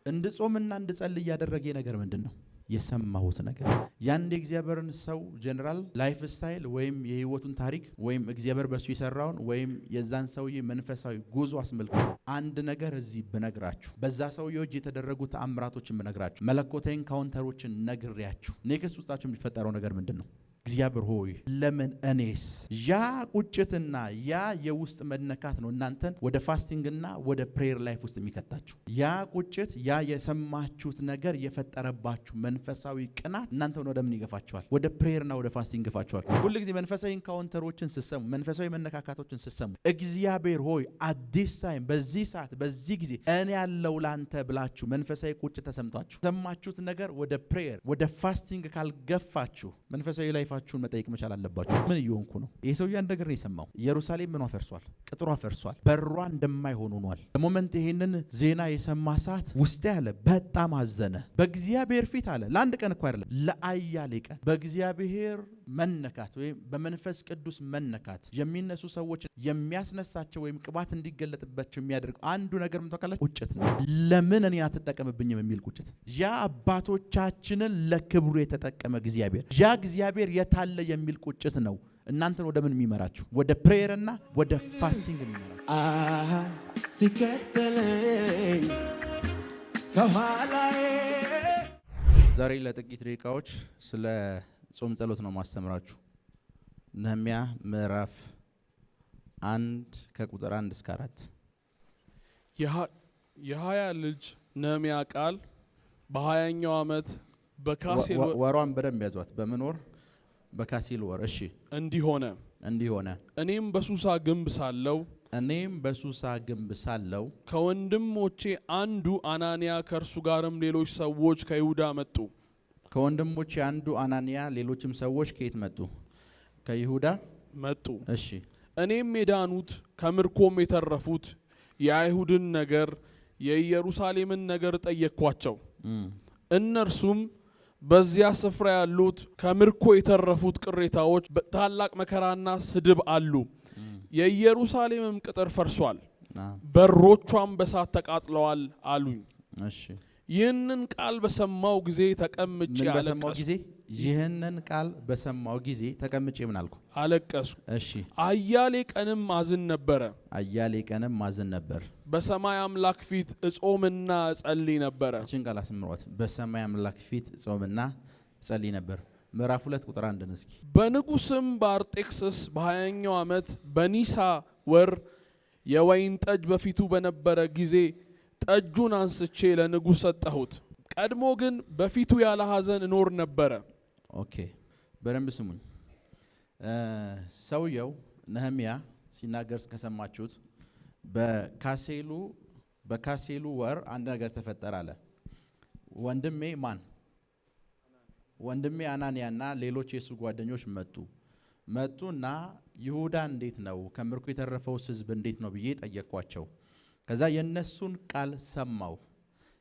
እንድጾምና እንድጸልይ ያደረገኝ ነገር ምንድነው? የሰማሁት ነገር ያን እግዚአብሔርን ሰው ጀነራል ላይፍ ስታይል ወይም የህይወቱን ታሪክ ወይም እግዚአብሔር በሱ ይሰራውን ወይም የዛን ሰውዬ መንፈሳዊ ጉዞ አስመልክቶ አንድ ነገር እዚህ ብነግራችሁ በዛ ሰውዬው እጅ የተደረጉት ተአምራቶችን ብነግራችሁ መለኮታዊ ካውንተሮችን ነግሬያችሁ ኔክስት ውስጣችሁ የሚፈጠረው ነገር ምንድነው? እግዚአብሔር ሆይ ለምን እኔስ ያ ቁጭትና ያ የውስጥ መነካት ነው እናንተን ወደ ፋስቲንግና ወደ ፕሬየር ላይፍ ውስጥ የሚከታችሁ። ያ ቁጭት ያ የሰማችሁት ነገር የፈጠረባችሁ መንፈሳዊ ቅናት እናንተን ወደ ምን ይገፋችኋል? ወደ ፕሬየርና ወደ ፋስቲንግ ይገፋችኋል። ሁሉ ጊዜ መንፈሳዊ ኢንካውንተሮችን ስትሰሙ መንፈሳዊ መነካካቶችን ስትሰሙ እግዚአብሔር ሆይ አዲስ ታይም በዚህ ሰዓት በዚህ ጊዜ እኔ ያለው ላንተ ብላችሁ መንፈሳዊ ቁጭት ተሰምቷችሁ ሰማችሁት ነገር ወደ ፕሬየር ወደ ፋስቲንግ ካልገፋችሁ መንፈሳዊ ላይፍ ፋችሁን መጠየቅ መቻል አለባችሁ። ምን እየሆንኩ ነው? ይሄ ሰው ያን ነገር ነው የሰማው። ኢየሩሳሌም ምኗ ፈርሷል፣ ቅጥሯ ፈርሷል፣ በሯ እንደማይሆን ሆኗል። ለሞመንት ይሄንን ዜና የሰማ ሰዓት ውስጥ ያለ በጣም አዘነ። በእግዚአብሔር ፊት አለ ለአንድ ቀን እኮ አይደለም ለአያሌ ቀን በእግዚአብሔር መነካት ወይም በመንፈስ ቅዱስ መነካት የሚነሱ ሰዎች የሚያስነሳቸው ወይም ቅባት እንዲገለጥባቸው የሚያደርግ አንዱ ነገር ምን ተቀላጭ ቁጭት ነው። ለምን እኔ አትጠቀምብኝም የሚል ቁጭት። ያ አባቶቻችንን ለክብሩ የተጠቀመ እግዚአብሔር ያ እግዚአብሔር የታለ የሚል ቁጭት ነው እናንተን ወደ ምን የሚመራችሁ? ወደ ፕሬየር እና ወደ ፋስቲንግ የሚመራችሁ። ሲከተለኝ ከኋላዬ ዛሬ ለጥቂት ደቂቃዎች ስለ ጾም ጸሎት ነው ማስተምራችሁ። ነህምያ ምዕራፍ 1 ከቁጥር 1 እስከ 4 የሃያ ልጅ ነህምያ ቃል በ20ኛው ዓመት በካሴል ወሯን በደንብ ያዟት። በምን ወር? በካሴል ወር። እሺ። እንዲህ ሆነ እኔም በሱሳ ግንብ ሳለው ከወንድሞቼ አንዱ አናንያ ከእርሱ ጋርም ሌሎች ሰዎች ከይሁዳ መጡ። ከወንድሞቼ አንዱ አናንያ ሌሎችም ሰዎች ከየት መጡ? ከይሁዳ መጡ። እሺ። እኔም የዳኑት ከምርኮም የተረፉት የአይሁድን ነገር የኢየሩሳሌምን ነገር ጠየቅኳቸው። እነርሱም በዚያ ስፍራ ያሉት ከምርኮ የተረፉት ቅሬታዎች በታላቅ መከራና ስድብ አሉ። የኢየሩሳሌምም ቅጥር ፈርሷል፣ በሮቿም በሳት ተቃጥለዋል አሉኝ። እሺ። ይህንን ቃል በሰማው ጊዜ ተቀምጬ ተቀምጬ ምን አልኩ? አለቀስኩ። እሺ። አያሌ ቀንም አዝን ነበር። በሰማይ አምላክ ፊት እጾምና እጸልይ ነበር። እቺን ቃል አስምሯት። በሰማይ አምላክ ፊት እጾምና እጸልይ ነበር። ምዕራፍ 2 ቁጥር 1 እስኪ። በንጉስም በአርጤክስስ በ20ኛው ዓመት በኒሳ ወር የወይን ጠጅ በፊቱ በነበረ ጊዜ ጠጁን አንስቼ ለንጉስ ሰጠሁት። ቀድሞ ግን በፊቱ ያለ ሐዘን እኖር ነበር። ኦኬ፣ በደንብ ስሙኝ። ሰውየው ነህምያ ሲናገር ከሰማችሁት በካሴሉ ወር አንድ ነገር ተፈጠረ አለ። ወንድሜ አናንያና ሌሎች የሱ ጓደኞች መጡና ይሁዳ እንዴት ነው? ከምርኮ የተረፈው ሕዝብ እንዴት ነው ብዬ ጠየቅኳቸው። ከዛ የነሱን ቃል ሰማው።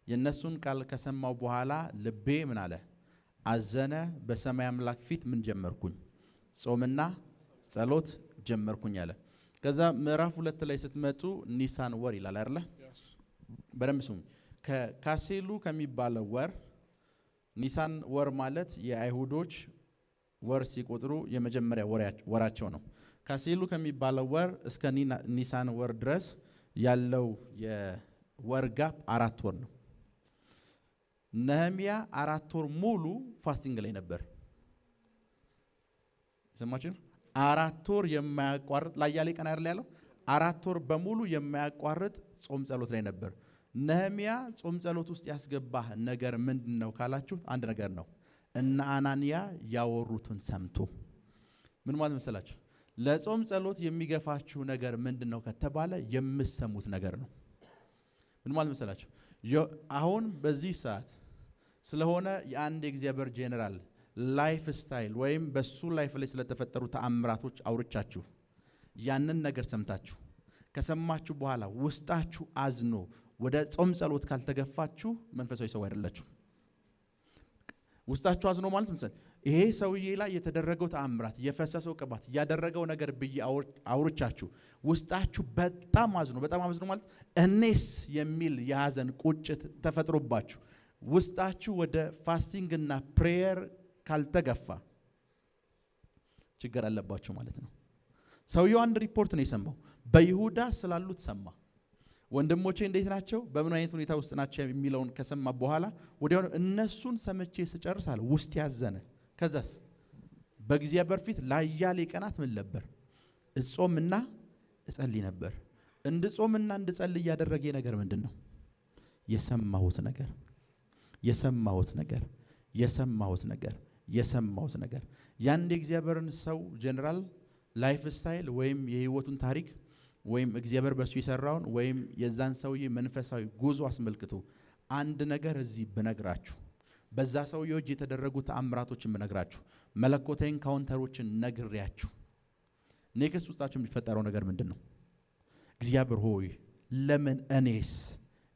የነሱን ቃል ከሰማው በኋላ ልቤ ምን አለ? አዘነ። በሰማይ አምላክ ፊት ምን ጀመርኩኝ? ጾምና ጸሎት ጀመርኩኝ አለ። ከዛ ምዕራፍ 2 ላይ ስትመጡ ኒሳን ወር ይላል አይደለ? በደንብ ስሙ። ከካሴሉ ከሚባለው ወር ኒሳን ወር ማለት የአይሁዶች ወር ሲቆጥሩ የመጀመሪያ ወራቸው ነው። ካሴሉ ከሚባለው ወር እስከ ኒሳን ወር ድረስ ያለው የወር ጋፕ 4 ወር ነው። ነህምያ 4 ወር ሙሉ ፋስቲንግ ላይ ነበር። ሰማችሁ? 4 ወር የማያቋርጥ ላያሌ ቀን አይደል ያለው? 4 ወር በሙሉ የማያቋርጥ ጾም ጸሎት ላይ ነበር። ነህምያ ጾም ጸሎት ውስጥ ያስገባህ ነገር ምንድነው ካላችሁ አንድ ነገር ነው። እነ አናንያ ያወሩትን ሰምቶ ምን ማለት መሰላችሁ? ለጾም ጸሎት የሚገፋችሁ ነገር ምንድነው ከተባለ የምትሰሙት ነገር ነው። ምን ማለት መሰላችሁ? አሁን በዚህ ሰዓት ስለሆነ የአንድ የእግዚአብሔር ጄኔራል ላይፍ ስታይል ወይም በሱ ላይፍ ላይ ስለተፈጠሩ ተአምራቶች አውርቻችሁ ያንን ነገር ሰምታችሁ ከሰማችሁ በኋላ ውስጣችሁ አዝኖ ወደ ጾም ጸሎት ካልተገፋችሁ መንፈሳዊ ሰው አይደላችሁ። ውስጣችሁ አዝኖ ማለት ይሄ ሰውዬ ላይ የተደረገው ተአምራት የፈሰሰው ቅባት ያደረገው ነገር ብዬ አውርቻችሁ ውስጣችሁ በጣም አዝኖ ማለት እኔስ የሚል የሐዘን ቁጭት ተፈጥሮባችሁ ውስጣችሁ ወደ ፋስቲንግ እና ፕሬየር ካልተገፋ ችግር አለባችሁ ማለት ነው። ሰውየው አንድ ሪፖርት ነው የሰማው። በይሁዳ ስላሉት ሰማ። ወንድሞቼ እንዴት ናቸው፣ በምን አይነት ሁኔታ ውስጥ ናቸው የሚለውን ከሰማ በኋላ ወዲያው እነሱን ሰምቼ ስጨርስ አለ ውስጥ ያዘነ። ከዛስ በእግዚአብሔር ፊት ለአያሌ ቀናት ምን ነበር? እጾምና እጸልይ ነበር። እንድጾምና እንድጸልይ ያደረገ ነገር ምንድነው? የሰማሁት ነገር ያን የእግዚአብሔርን ሰው ጀነራል ላይፍ ስታይል ወይም የህይወቱን ታሪክ ወይም እግዚአብሔር በሱ የሰራውን ወይም የዛን ሰውዬ መንፈሳዊ ጉዞ አስመልክቶ አንድ ነገር እዚህ ብነግራችሁ በዛ ሰውዬው እጅ የተደረጉ ተአምራቶችን ብነግራችሁ መለኮታዊ ካውንተሮችን ነግሬያችሁ ኔክስት ውስጣችሁ የሚፈጠረው ነገር ምንድነው? እግዚአብሔር ሆይ ለምን እኔስ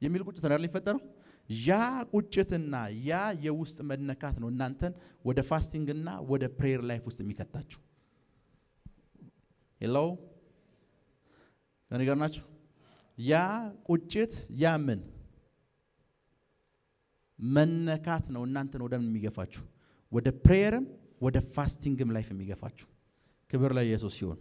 የሚል ቁጭት ነው የሚፈጠረው። ያ ቁጭትና ያ የውስጥ መነካት ነው እናንተን ወደ ፋስቲንግና ወደ ፕሬየር ላይፍ ውስጥ የሚከታችሁ። ሄሎ ከነገር ናችሁ። ያ ቁጭት ያ ምን መነካት ነው እናንተን ወደ ምን የሚገፋችሁ? ወደ ፕሬየርም ወደ ፋስቲንግም ላይፍ የሚገፋችሁ። ክብር ለኢየሱስ ይሁን።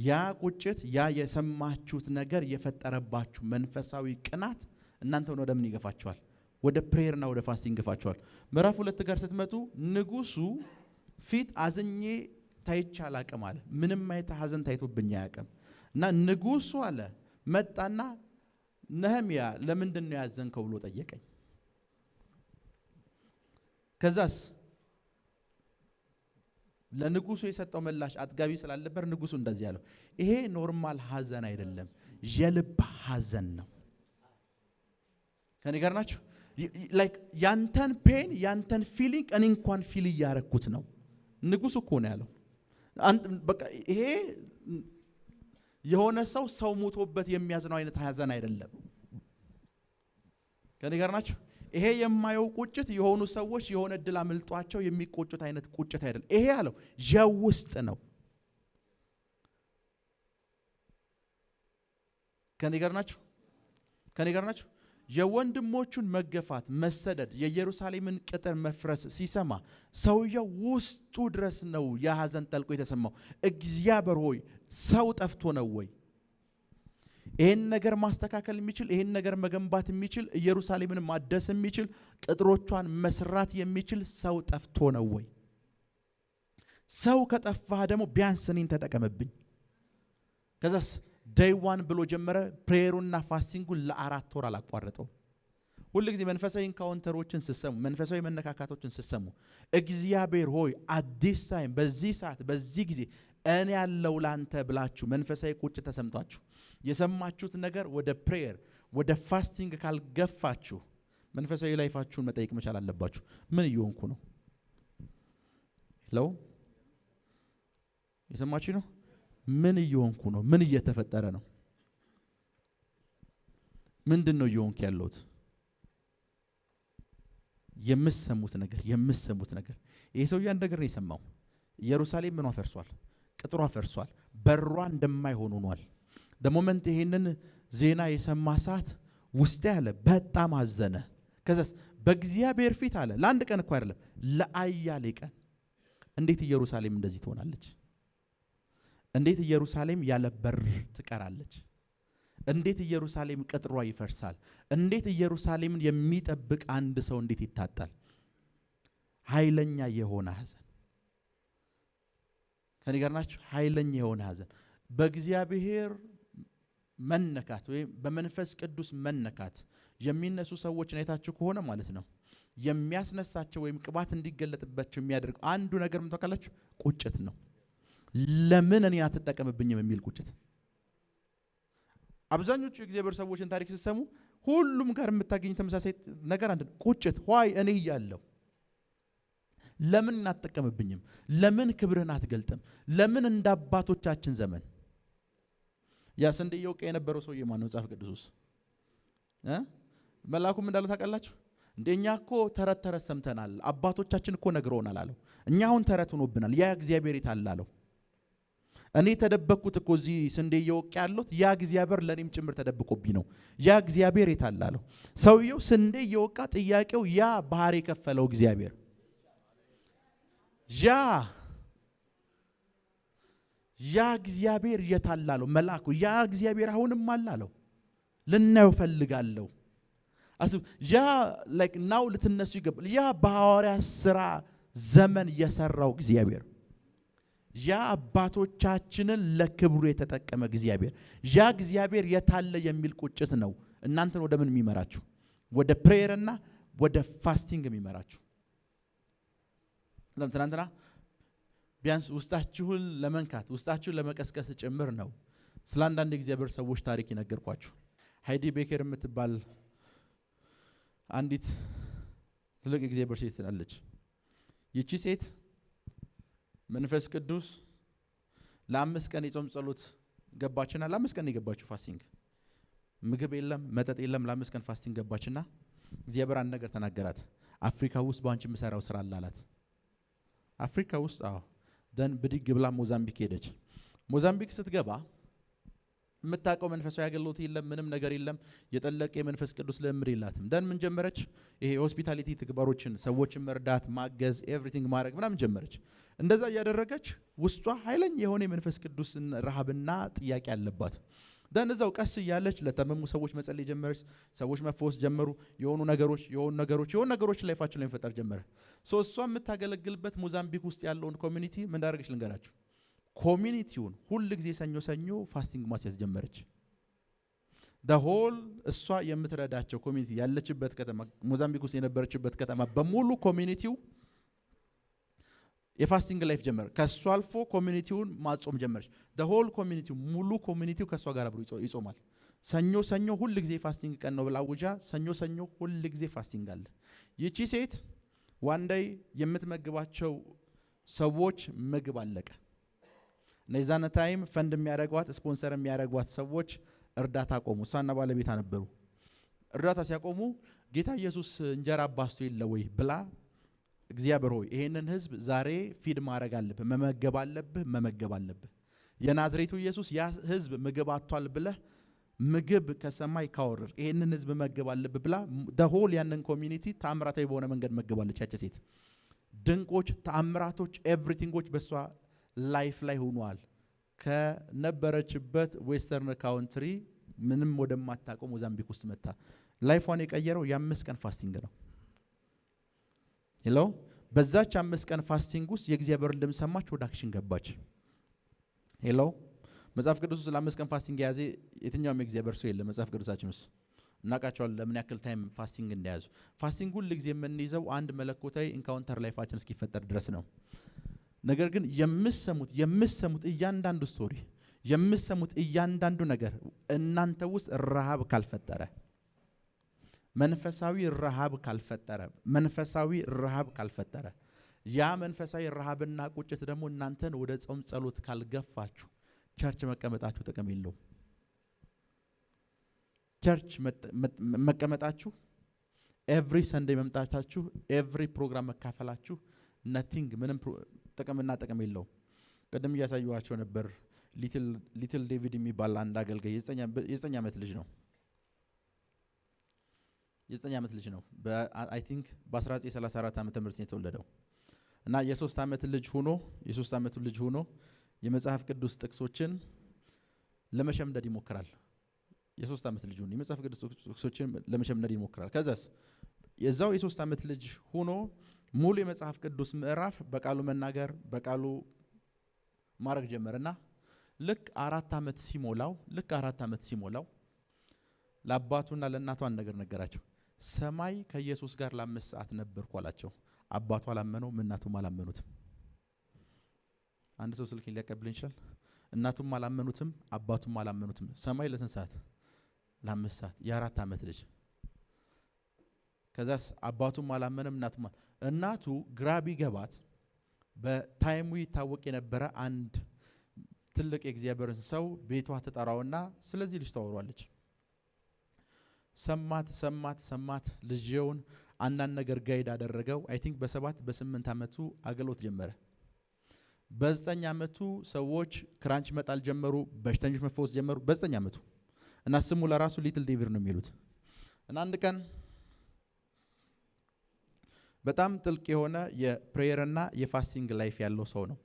ያ ቁጭት ያ የሰማችሁት ነገር የፈጠረባችሁ መንፈሳዊ ቅናት እናንተን ወደ ምን ይገፋችኋል? ወደ ፕሬየርና ወደ ፋስቲንግ ይገፋችኋል። ምዕራፍ 2 ጋር ስትመጡ ንጉሱ ፊት አዝኜ ታይቼ አላቅም አለ። ምንም አይነት ሐዘን ታይቶብኝ አያቅም። እና ንጉሱ አለ መጣና ነህምያ ለምንድን ነው ያዘንከው ብሎ ጠየቀኝ። ከዛስ ለንጉሱ የሰጠው ምላሽ አጥጋቢ ስላልነበር ንጉሱ እንደዚህ ያለው ይሄ ኖርማል ሐዘን አይደለም፣ የልብ ሐዘን ነው። ከኔ ጋር ናችሁ? ላይክ ያንተን ፔን ያንተን ፊሊንግ እኔ እንኳን ፊል እያረኩት ነው። ንጉሱ እኮ ነው ያለው። በቃ ይሄ የሆነ ሰው ሞቶበት የሚያዝነው አይነት ሐዘን አይደለም። ከኔ ጋር ናችሁ? ይሄ የማየው ቁጭት የሆኑ ሰዎች የሆነ እድል አመልጧቸው የሚቆጩት አይነት ቁጭት አይደለም። ይሄ ያለው የውስጥ ነው። ከኔ ጋር ናችሁ? የወንድሞቹን መገፋት፣ መሰደድ፣ የኢየሩሳሌምን ቅጥር መፍረስ ሲሰማ ሰውየው ውስጡ ድረስ ነው የሐዘን ጠልቆ የተሰማው። እግዚአብሔር ሆይ ሰው ጠፍቶ ነው ወይ? ይሄን ነገር ማስተካከል የሚችል ይሄን ነገር መገንባት የሚችል ኢየሩሳሌምን ማደስ የሚችል ቅጥሮቿን መስራት የሚችል ሰው ጠፍቶ ነው ወይ? ሰው ከጠፋህ ደግሞ ቢያንስ እኔን ተጠቀመብኝ። ከዛስ ዴይ 1 ብሎ ጀመረ። ፕሬየሩና ፋስቲንጉን ለ4 ወር አላቋረጠው። ሁሉ ጊዜ መንፈሳዊ ኢንካውንተሮችን ሲሰሙ መንፈሳዊ መነካካቶችን ሲሰሙ እግዚአብሔር ሆይ አዲስ ታይም በዚህ ሰዓት በዚህ ጊዜ እኔ ያለው ላንተ ብላችሁ መንፈሳዊ ቁጭት ተሰምቷችሁ የሰማችሁት ነገር ወደ ፕሬየር ወደ ፋስቲንግ ካልገፋችሁ መንፈሳዊ ላይፋችሁን መጠየቅ መቻል አለባችሁ። ምን እየሆንኩ ነው? ሄሎ የሰማችሁ ነው? ምን እየሆንኩ ነው? ምን እየተፈጠረ ነው? ምንድነው እየሆንኩ ያለሁት? የምትሰሙት ነገር ይሄ ሰው ያን ነገር ነው የሰማው። ኢየሩሳሌም ምኗ ፈርሷል፣ ቅጥሯ ፈርሷል፣ በሯ እንደማይሆን ሆኗል። ደሞመንት ይሄንን ዜና የሰማ ሰዓት ውስጥ ያለ በጣም አዘነ። ከዛስ በእግዚአብሔር ፊት አለ ለአንድ ቀን እኮ አይደለም ለአያሌ ቀን እንዴት ኢየሩሳሌም እንደዚህ ትሆናለች? እንዴት ኢየሩሳሌም ያለ በር ትቀራለች? እንዴት ኢየሩሳሌም ቅጥሯ ይፈርሳል? እንዴት ኢየሩሳሌምን የሚጠብቅ አንድ ሰው እንዴት ይታጣል? ኃይለኛ የሆነ ሐዘን። ከኔ ጋር ናችሁ? ኃይለኛ የሆነ ሐዘን በእግዚአብሔር መነካት ወይም በመንፈስ ቅዱስ መነካት የሚነሱ ሰዎችን አይታችሁ ከሆነ ማለት ነው የሚያስነሳቸው ወይም ቅባት እንዲገለጥባቸው የሚያደርግ አንዱ ነገር ምን ታውቃላችሁ? ቁጭት ነው። ለምን እኔ አትጠቀምብኝም የሚል ቁጭት። አብዛኞቹ የእግዚአብሔር ሰዎችን ታሪክ ሲሰሙ ሁሉም ጋር የምታገኙ ተመሳሳይ ነገር አንድ ቁጭት። ዋይ እኔ እያለሁ ለምን አትጠቀምብኝም? ለምን ክብርህን አትገልጥም? ለምን እንደ አባቶቻችን ዘመን ያ ስንዴ እየወቃ የነበረው ሰውዬ ማን ነው? መጽሐፍ ቅዱስ ውስጥ መልአኩም እንዳለ ታውቃላችሁ? እንደኛ እኮ ተረት ተረት ሰምተናል አባቶቻችን እኮ ነግረውናል አለው። እኛ አሁን ተረት ሆኖብናል ያ እግዚአብሔር የታለ አለው። እኔ ተደበቅኩት እኮ እዚህ ስንዴ እየወቅ ያለሁት ያ እግዚአብሔር ለኔም ጭምር ተደብቆብኝ ነው። ያ እግዚአብሔር የታለ አለው። ሰውየው ስንዴ እየወቃ ጥያቄው ያ ባህር የከፈለው እግዚአብሔር ያ እግዚአብሔር የታለ አለው። መልአኩ ያ እግዚአብሔር አሁንም አለ አለው። ልናየው ፈልጋለሁ። አስብ ያ ላይክ ናው ልትነሱ ይገባል። ያ በሐዋርያ ሥራ ዘመን የሰራው እግዚአብሔር ያ አባቶቻችንን ለክብሩ የተጠቀመ እግዚአብሔር ያ እግዚአብሔር የታለ የሚል ቁጭት ነው እናንተን ወደ ምን የሚመራችሁ? ወደ ፕሬየር እና ወደ ፋስቲንግ የሚመራችሁ። ለምትናንተና ቢያንስ ውስጣችሁን ለመንካት ውስጣችሁን ለመቀስቀስ ጭምር ነው ስለ አንዳንድ እግዚአብሔር ሰዎች ታሪክ ይነገርኳችሁ። ሃይዲ ቤከር የምትባል አንዲት ትልቅ እግዚአብሔር ሴት አለች። ይቺ ሴት መንፈስ ቅዱስ ለ5 ቀን የጾም ጸሎት ገባችና ለ5 ቀን የገባችው ፋስቲንግ ምግብ የለም መጠጥ የለም ለ5 ቀን ፋስቲንግ ገባችና እግዚአብሔር አንድ ነገር ተናገራት። አፍሪካ ውስጥ ባንቺ መሰራው ስራ አላላት። አፍሪካ ውስጥ ደን ብድግ ብላ ሞዛምቢክ ሄደች። ሞዛምቢክ ስትገባ የምታውቀው መንፈሳዊ አገልግሎት የለም ምንም ነገር የለም። የጠለቀ የመንፈስ ቅዱስ ልምድ የላትም። ደን ምን ጀመረች? ይሄ ሆስፒታሊቲ ተግባሮችን ሰዎችን መርዳት ማገዝ ኤቭሪቲንግ ማድረግ ምናምን ጀመረች። እንደዛ ያደረገች ውስጧ ኃይለኛ የሆነ የመንፈስ ቅዱስ ረሃብና ጥያቄ አለባት። ደን እዛው ቀስ እያለች ለተመሙ ሰዎች መጸለይ ጀመረች። ሰዎች መፈወስ ጀመሩ። የሆኑ ነገሮች ላይፋቸው ላይ መፈጠር ጀመረ። እሷ የምታገለግልበት ሞዛምቢክ ውስጥ ያለውን ኮሚኒቲ ምን እንዳደረገች ልንገራችሁ። ኮሚኒቲውን ሁሉ ጊዜ ሰኞ ፋስቲንግ ማስያዝ ጀመረች። ሆል እሷ የምትረዳቸው ኮሚኒቲ ያለችበት ከተማ ሞዛምቢክ ውስጥ የነበረችበት ከተማ በሙሉ ኮሚኒቲው የፋስቲንግ ላይፍ ጀመረ። ከሷ አልፎ ኮሚኒቲውን ማጾም ጀመረች። ሆል ኮሚኒቲው ሙሉ ኮሚኒቲው ከሷ ጋር አብሮ ይጾማል። ሰኞ ሁሉ ጊዜ ፋስቲንግ ቀን ነው ብላ አውጃ ሰኞ ሁሉ ጊዜ ፋስቲንግ አለ። ይቺ ሴት ዋንዳይ የምትመግባቸው ሰዎች ምግብ አለቀ። ነዛነ ታይም ፈንድ የሚያደርጓት ስፖንሰር የሚያደርጓት ሰዎች እርዳታ ቆሙ። እሷና ባለቤቷ ነበሩ። እርዳታ ሲያቆሙ ጌታ ኢየሱስ እንጀራ አባስቶ የለ ወይ ብላ እግዚአብሔር ሆይ ይሄንን ህዝብ ዛሬ ፊድ ማድረግ አለብህ መመገብ አለብህ የናዝሬቱ ኢየሱስ ያ ህዝብ ምግብ አጥቷል ብለህ ምግብ ከሰማይ ካወረር ይሄንን ህዝብ መገብ አለብህ ብላ ሆል ያንን ኮሚኒቲ ተአምራታዊ በሆነ መንገድ መገባለች። ያቺ ሴት ድንቆች ተአምራቶች ኤቭሪቲንጎች በሷ ላይፍ ላይ ሆኗል። ከነበረችበት ዌስተርን ካውንትሪ ምንም ወደማታውቀው ሞዛምቢክ ውስጥ መጣ። ላይፏን የቀየረው የ5 ቀን ፋስቲንግ ነው። ሄሎ በዛች 5 ቀን ፋስቲንግ ውስጥ የእግዚአብሔር ድምጽ ሰማች፣ ወደ አክሽን ገባች። ሄሎ መጽሐፍ ቅዱስ ውስጥ ለ5 ቀን ፋስቲንግ ያዘ የትኛውም የእግዚአብሔር ሰው የለም። መጽሐፍ ቅዱሳችን ውስጥ እናቃቸዋለን ለምን ያክል ታይም ፋስቲንግ እንደያዙ። ፋስቲንግ ሁሉ ጊዜ የምንይዘው አንድ መለኮታዊ ኢንካውንተር ላይፋችን እስኪፈጠር ድረስ ነው። ነገር ግን የምትሰሙት እያንዳንዱ ስቶሪ የምትሰሙት እያንዳንዱ ነገር እናንተ ውስጥ ረሃብ ካልፈጠረ መንፈሳዊ ረሃብ ካልፈጠረ ያ መንፈሳዊ ረሃብና ቁጭት ደግሞ እናንተን ወደ ጾም ጸሎት ካልገፋችሁ ቸርች መቀመጣችሁ ጥቅም የለውም። ቸርች መቀመጣችሁ ኤቭሪ ሰንዴይ መምጣታችሁ ኤቭሪ ፕሮግራም መካፈላችሁ ነቲንግ ምንም ጥቅም የለውም። ቀደም እያሳየኋቸው ነበር። ሊትል ዴቪድ የሚባል አንድ አገልጋይ የ9 ዓመት ልጅ ነው። የ9 ዓመት ልጅ ነው። አይ ቲንክ በ1934 ዓመተ ምህረት ነው የተወለደው እና የ3 ዓመት ልጅ ሆኖ የመጽሐፍ ቅዱስ ጥቅሶችን ለመሸምደድ ይሞክራል። የ3 ዓመት ልጅ ሆኖ የመጽሐፍ ቅዱስ ጥቅሶችን ለመሸምደድ ይሞክራል። ከዛስ የዛው የ3 ዓመት ልጅ ሆኖ ሙሉ የመጽሐፍ ቅዱስ ምዕራፍ በቃሉ መናገር በቃሉ ማድረግ ጀመረና ልክ 4 ዓመት ሲሞላው ለአባቱና ለእናቱ አንድ ነገር ነገራቸው። ሰማይ ከኢየሱስ ጋር ለ5 ሰዓት ነበርኩ አላቸው። አባቱ አላመነውም፣ እናቱም አላመኑትም። አንድ ሰው ስልክን ሊያቀብልኝ ይችላል። እናቱም አላመኑትም፣ አባቱም አላመኑትም። ሰማይ ለስንት ሰዓት? ለ5 ሰዓት። የ4 ዓመት ልጅ። ከዛስ አባቱም አላመነም፣ እናቱ ግራ ቢገባት በታይሙ ይታወቅ የነበረ አንድ ትልቅ የእግዚአብሔርን ሰው ቤቷ ተጠራውና ስለዚህ ልጅ ታወራለች። ሰማት ልጅውን አንዳንድ ነገር ጋይድ አደረገው። አይ ቲንክ በ7 በ8 ዓመቱ አገልግሎት ጀመረ። በ9 ዓመቱ ሰዎች ክራንች መጣል ጀመሩ፣ በሽተኞች መፈወስ ጀመሩ። በ9 ዓመቱ እና ስሙ ለራሱ ሊትል ዴቪድ ነው የሚሉት። እና አንድ ቀን በጣም ጥልቅ የሆነ የፕሬየር እና የፋስቲንግ ላይፍ ያለው ሰው ነው።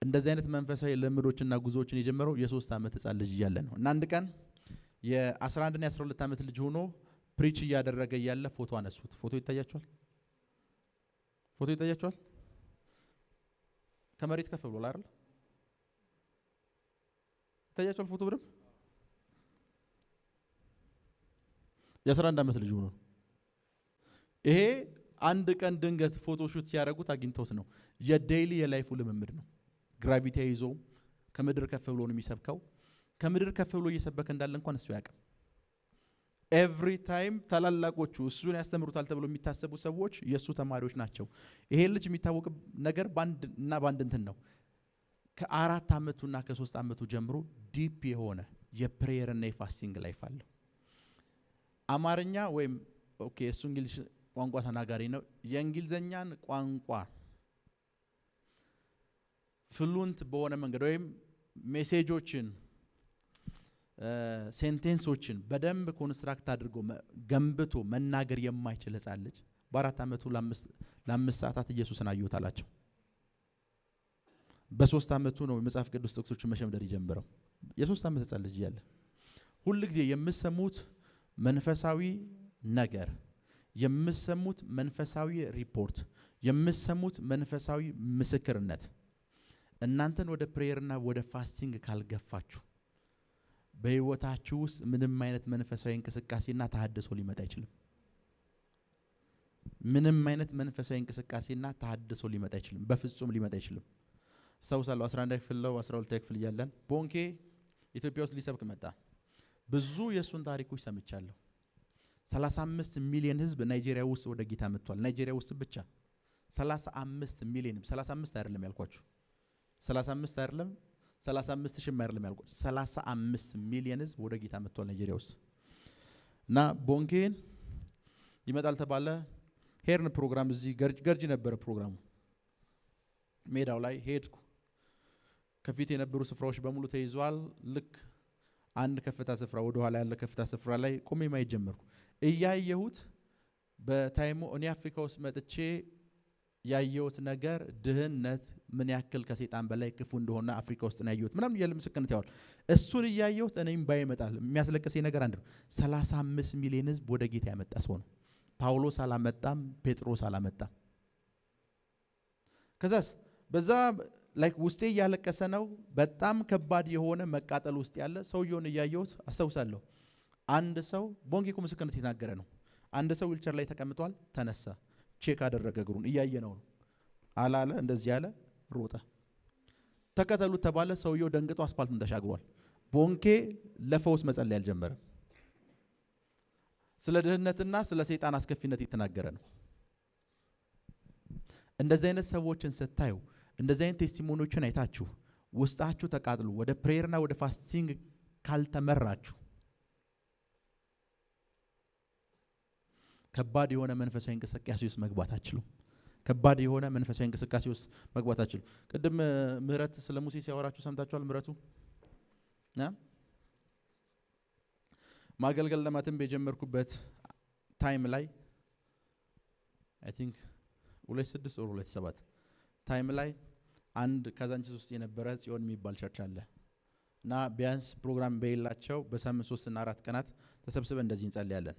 እንደዚህ አይነት መንፈሳዊ ልምዶችና ጉዞዎችን የጀመረው የ3 ዓመት ህፃን ልጅ እያለ ነው። እና አንድ ቀን የ11 እና የ12 ዓመት ልጅ ሆኖ ፕሪች እያደረገ እያለ ፎቶ አነሱት። ፎቶ ይታያቸዋል? ፎቶ ይታያቸዋል? ከመሬት ከፍ ብሏል አይደል? ይታያቸዋል ፎቶ በደምብ? የ11 ዓመት ልጅ ሆኖ ይሄ አንድ ቀን ድንገት ፎቶ ሹት ሲያደርጉት አግኝተውት ነው። የዴይሊ የላይፉ ልምምድ ነው። ግራቪቲ ይዞ ከምድር ከፍ ብሎ ነው የሚሰብከው። ከምድር ከፍ ብሎ እየሰበከ እንዳለ እንኳን እሱ ያውቃል። ኤቭሪ ታይም ታላላቆቹ እሱን ያስተምሩታል ተብሎ የሚታሰቡ ሰዎች የእሱ ተማሪዎች ናቸው። ይሄ ልጅ የሚታወቅ ነገር ባንድ እንትን ነው። ከ4 ዓመቱና ከ3 ዓመቱ ጀምሮ ዲፕ የሆነ የፕሬየር እና የፋስቲንግ ላይፍ አለው። አማርኛ ወይም ኦኬ እሱ እንግሊዝ ቋንቋ ተናጋሪ ነው። የእንግሊዘኛን ቋንቋ ፍሉንት በሆነ መንገድ ወይም ሜሴጆችን ሴንቴንሶችን በደንብ ኮንስትራክት አድርጎ ገንብቶ መናገር የማይችል ህፃን ልጅ በ4 ዓመቱ ለ5 ሰዓታት ኢየሱስን አየሁት አላቸው። በ3 ዓመቱ ነው የመጽሐፍ ቅዱስ ጥቅሶችን መሸምደር የጀመረው። የ3 ዓመት ህፃን ልጅ ያለ ሁሉ ጊዜ የምሰሙት መንፈሳዊ ነገር፣ የምሰሙት መንፈሳዊ ሪፖርት፣ የምሰሙት መንፈሳዊ ምስክርነት እናንተን ወደ ፕሬየርና ወደ ፋስቲንግ ካልገፋችሁ በህይወታችሁ ውስጥ ምንም አይነት መንፈሳዊ እንቅስቃሴና ተሐድሶ ሊመጣ አይችልም። ምንም አይነት መንፈሳዊ እንቅስቃሴና ተሐድሶ ሊመጣ አይችልም። በፍጹም ሊመጣ አይችልም። ሰውሳለሁ 11 ክፍል ነው 12 ክፍል እያለን ቦንኬ ኢትዮጵያ ውስጥ ሊሰብክ መጣ። ብዙ የሱን ታሪኮች ሰምቻለሁ። 35 ሚሊዮን ህዝብ ናይጄሪያ ውስጥ ወደ ጌታ መጥቷል። ናይጄሪያ ውስጥ ብቻ 35 ሚሊዮን 35 አይደለም ያልኳችሁ 35 አይደለም 35 ሺህ አይደለም ያልኳችሁ 35 ሚሊዮን ህዝብ ወደ ጌታ መጥቷል ናይጄሪያ ውስጥ። እና ቦንኬን ይመጣል ተባለ። ሄርን ፕሮግራም እዚህ ገርጂ ነበረ ፕሮግራሙ። ሜዳው ላይ ሄድኩ። ከፊት የነበሩ ስፍራዎች በሙሉ ተይዟል። ልክ አንድ ከፍታ ስፍራ ወደ ኋላ ያለ ከፍታ ስፍራ ላይ ቆሜ ማየት ጀመርኩ። እያየሁት በታይሙ እኔ አፍሪካ ውስጥ መጥቼ ያየሁት ነገር ድህነት ምን ያክል ከሰይጣን በላይ ክፉ እንደሆነ አፍሪካ ውስጥ ነው ያየሁት። ምናምን ያለ ምስክርነት ያወል እሱን እያየሁት እኔም ባይመጣል የሚያስለቅሰኝ ነገር አንድ ነው። 35 ሚሊዮን ህዝብ ወደ ጌታ ያመጣ ሰው ነው። ጳውሎስ አላመጣም፣ ጴጥሮስ አላመጣም። ከዛስ በዛ ላይክ ውስጤ እያለቀሰ ነው። በጣም ከባድ የሆነ መቃጠል ውስጥ ያለ ሰውየውን እያየሁት አስታውሳለሁ። አንድ ሰው ቦንጌኮ ምስክርነት የተናገረ ነው። አንድ ሰው ዊልቸር ላይ ተቀምጧል። ተነሳ፣ ቼክ አደረገ፣ እግሩን እያየ ነው አላለ፣ እንደዚህ ያለ ሮጠ። ተከተሉት ተባለ። ሰውየው ደንግጦ አስፋልቱን ተሻግሯል። ቦንኬ ለፈውስ መጸለይ አልጀመረም። ስለ ድህነትና ስለ ሰይጣን አስከፊነት የተናገረ ነው። እንደዚህ አይነት ሰዎችን ስታዩ፣ እንደዚህ አይነት ቴስቲሞኒዎችን አይታችሁ ውስጣችሁ ተቃጥሎ ወደ ፕሬየርና ወደ ፋስቲንግ ካልተመራችሁ ከባድ የሆነ መንፈሳዊ እንቅስቃሴ ውስጥ መግባት አትችሉም። ከባድ የሆነ መንፈሳዊ እንቅስቃሴ ውስጥ መግባት አትችሉም። ቅድም ምህረት ስለ ሙሴ ሲያወራችሁ ሰምታችኋል። ምህረቱ ማገልገል ለማተም በጀመርኩበት ታይም ላይ አይ ቲንክ 26 or 27 ታይም ላይ አንድ ካዛንቺስ ውስጥ የነበረ ጽዮን የሚባል ቸርች አለ እና ቢያንስ ፕሮግራም በሌላቸው በሳምንት 3 እና 4 ቀናት ተሰብስበን እንደዚህ እንጸልያለን።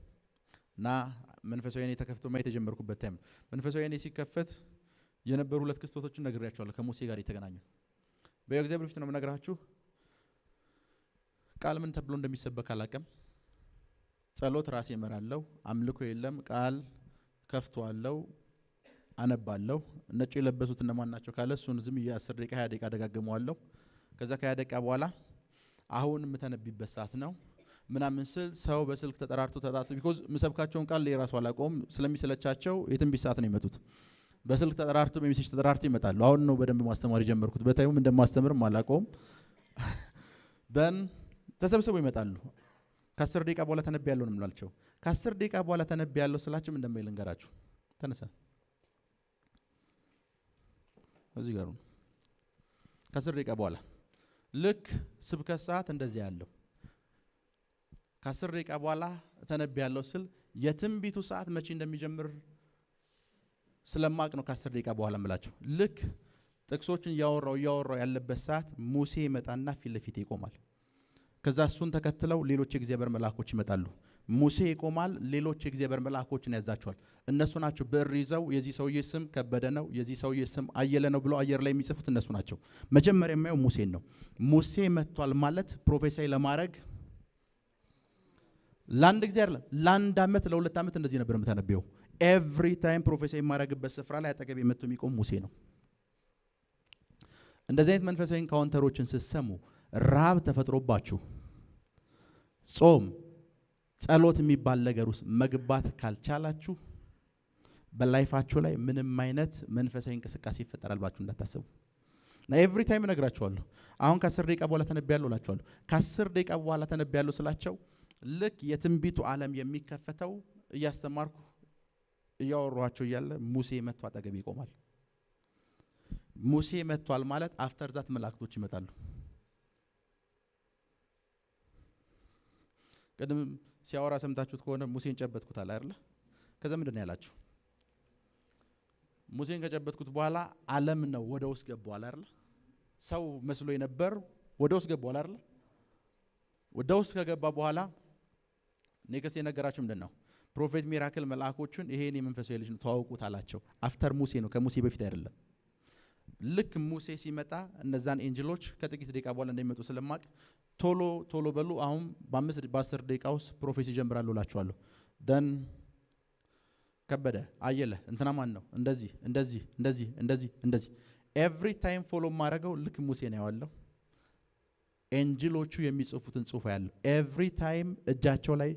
እና መንፈሳዊ አይኔ ተከፍቶ ማየት የጀመርኩበት ታይም መንፈሳዊ አይኔ ሲከፈት የነበሩ 2 ክስተቶችን ነግሬያቸዋለሁ ከሙሴ ጋር የተገናኙ። በእግዚአብሔር ፊት ነው የምነግራችሁ። ቃል ምን ተብሎ እንደሚሰበክ አላውቅም። ጸሎት ራሴ እመራለሁ። አምልኮ የለም። ቃል ከፍቷለሁ፣ አነባለሁ። ነጭ የለበሱት እነማን ናቸው ካለ እሱን ዝም የ10 ደቂቃ 20 ደቂቃ ደጋግመዋለሁ። ከዛ ከ20 ደቂቃ በኋላ አሁን የምተነብይበት ሰዓት ነው ምናምን ስል ሰው በስልክ ተጠራርቶ ቢኮዝ ምሰብካቸውን ቃል ለራሱ አላቆም ስለሚሰለቻቸው የትንቢት ሰዓት ነው የመጡት። በስልክ ተጠራርቶ በሜሴጅ ተጠራርቶ ይመጣሉ። አሁን ነው በደንብ ማስተማር የጀመርኩት። በታዩም እንደማስተምርም አላቆም ደን ተሰብስበው ይመጣሉ። ከ10 ደቂቃ በኋላ ተነብያለሁ ነው የምላቸው። ከ10 ደቂቃ በኋላ ተነብያለሁ ስላችሁ እንደማይል እንገራችሁ። ተነሳ እዚህ ጋር ነው። ከ10 ደቂቃ በኋላ ልክ ስብከት ሰዓት እንደዚህ ያለው ከ10 ደቂቃ በኋላ ተነብያለሁ ስል የትንቢቱ ሰዓት መቼ እንደሚጀምር ስለማቅ ነው ከ10 ደቂቃ በኋላ እምላችሁ። ልክ ጥቅሶችን ያወራው ያለበት ሰዓት ሙሴ ይመጣና ፊት ለፊት ይቆማል። ከዛ እሱን ተከትለው ሌሎች የእግዚአብሔር መልአኮች ይመጣሉ። ሙሴ ይቆማል፣ ሌሎች የእግዚአብሔር መልአኮችን ያዛቸዋል። እነሱ ናቸው ብር ይዘው የዚህ ሰውዬ ስም ከበደ ነው፣ የዚህ ሰውዬ ስም አየለ ነው ብለው አየር ላይ የሚጽፉት እነሱ ናቸው። መጀመሪያ የሚያየው ሙሴን ነው። ሙሴ መጥቷል ማለት ፕሮፌሳይ ለማድረግ ለአንድ ጊዜ አይደለም፣ ለአንድ ዓመት ለ2 ዓመት እንደዚህ ነበር የምታነበየው። ኤቭሪ ታይም ፕሮፌሳይ የማደርግበት ስፍራ ላይ አጠገብ መጥቶ የሚቆም ሙሴ ነው። እንደዚህ አይነት መንፈሳዊ ካውንተሮችን ስትሰሙ ራብ ተፈጥሮባችሁ ጾም ጸሎት የሚባል ነገር ውስጥ መግባት ካልቻላችሁ በላይፋችሁ ላይ ምንም አይነት መንፈሳዊ እንቅስቃሴ ይፈጠራል ባችሁ እንዳታስቡ። እና ኤቭሪ ታይም እነግራችኋለሁ። አሁን ከ10 ደቂቃ በኋላ ተነብያለሁ እላችኋለሁ። ከ10 ደቂቃ በኋላ ተነብያለሁ ስላቸው ልክ የትንቢቱ ዓለም የሚከፈተው እያስተማርኩ እያወራኋቸው እያለ ሙሴ መጥቶ አጠገብ ይቆማል። ሙሴ መጥቷል ማለት አፍተር ዛት መላእክቶች ይመጣሉ። ቀደም ሲያወራ ሰምታችሁት ከሆነ ሙሴን ጨበጥኩታል አይደል? ከዛ ምንድነው ያላችሁ? ሙሴን ከጨበጥኩት በኋላ ዓለም ነው ወደ ውስጥ ገባው አይደል? ሰው መስሎ የነበር ወደ ውስጥ ገባው አይደል? ወደ ውስጥ ከገባ በኋላ ኔክስት የነገራችሁ ምንድነው? ፕሮፌት ሚራክል መልአኮቹን ይሄን የመንፈሳዊ ልጅ ነው ተዋውቁት አላቸው። አፍተር ሙሴ ነው፣ ከሙሴ በፊት አይደለም። ልክ ሙሴ ሲመጣ እነዛን ኤንጅሎች ከጥቂት ደቂቃ በኋላ እንደሚመጡ ስለማቅ ቶሎ በሉ አሁን በ10 ደቂቃ ውስጥ ፕሮፌሲ ጀምራለሁ እላችኋለሁ። ደን ከበደ አየለ እንትና ማን ነው እንደዚህ ኤቭሪ ታይም ፎሎ ማድረገው ልክ ሙሴ ነው ያለው። ኤንጅሎቹ የሚጽፉትን ጽሁፍ ያለው ኤቭሪ ታይም እጃቸው ላይ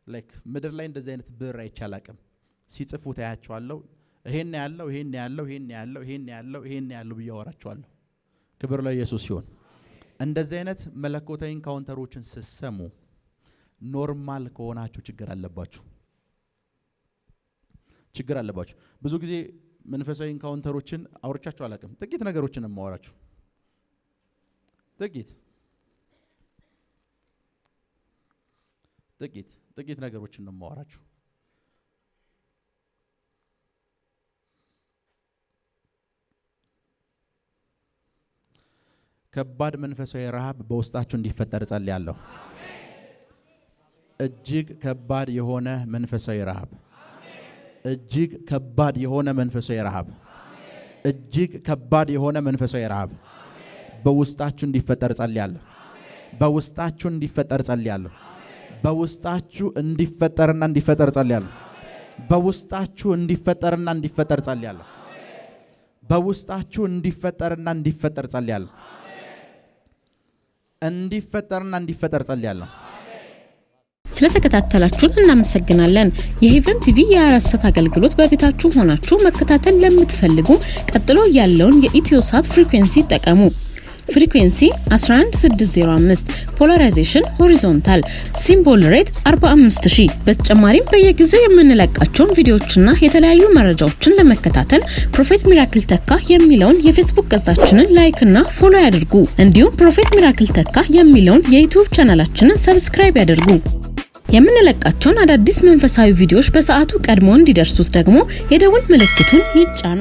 ላይክ ምድር ላይ እንደዚህ አይነት ብር አይቻላቅም ሲጽፉ ታያቸዋለሁ። ይሄን ያለው ብያወራቸዋለሁ። ክብር ለኢየሱስ ይሁን። እንደዚህ አይነት መለኮታዊ ካውንተሮችን ስትሰሙ ኖርማል ከሆናችሁ ችግር አለባችሁ። ብዙ ጊዜ መንፈሳዊ ካውንተሮችን አውርቻችሁ አላውቅም። ጥቂት ነገሮችን ነው የማወራችሁ። ጥቂት ነገሮችን ነው የማወራችሁ። ከባድ መንፈሳዊ ረሃብ በውስጣችሁ እንዲፈጠር ጸልያለሁ። እጅግ ከባድ የሆነ መንፈሳዊ ረሃብ፣ እጅግ ከባድ የሆነ መንፈሳዊ ረሃብ በውስጣችሁ እንዲፈጠር ጸልያለሁ። በውስጣችሁ እንዲፈጠር ጸልያለሁ። በውስጣችሁ እንዲፈጠርና እንዲፈጠር ጸልያለሁ። በውስጣችሁ እንዲፈጠርና እንዲፈጠር ጸልያለሁ። በውስጣችሁ እንዲፈጠርና እንዲፈጠር ጸልያለሁ። እንዲፈጠርና እንዲፈጠር ጸልያለሁ። ስለተከታተላችሁን እናመሰግናለን። የሄቨን ቲቪ የ24 አገልግሎት በቤታችሁ ሆናችሁ መከታተል ለምትፈልጉ ቀጥሎ ያለውን የኢትዮሳት ፍሪኩዌንሲ ተጠቀሙ። ፍሪኩዌንሲ 11605 ፖላራይዜሽን ሆሪዞንታል ሲምቦል ሬት 45000። በተጨማሪም በየጊዜው የምንለቃቸውን ቪዲዮዎችና የተለያዩ መረጃዎችን ለመከታተል ፕሮፌት ሚራክል ተካ የሚለውን የፌስቡክ ገጻችንን ላይክ እና ፎሎ ያድርጉ። እንዲሁም ፕሮፌት ሚራክል ተካ የሚለውን የዩቲዩብ ቻናላችንን ሰብስክራይብ ያድርጉ። የምንለቃቸውን አዳዲስ መንፈሳዊ ቪዲዮዎች በሰዓቱ ቀድሞ እንዲደርሱት ደግሞ የደወል ምልክቱን ይጫኑ።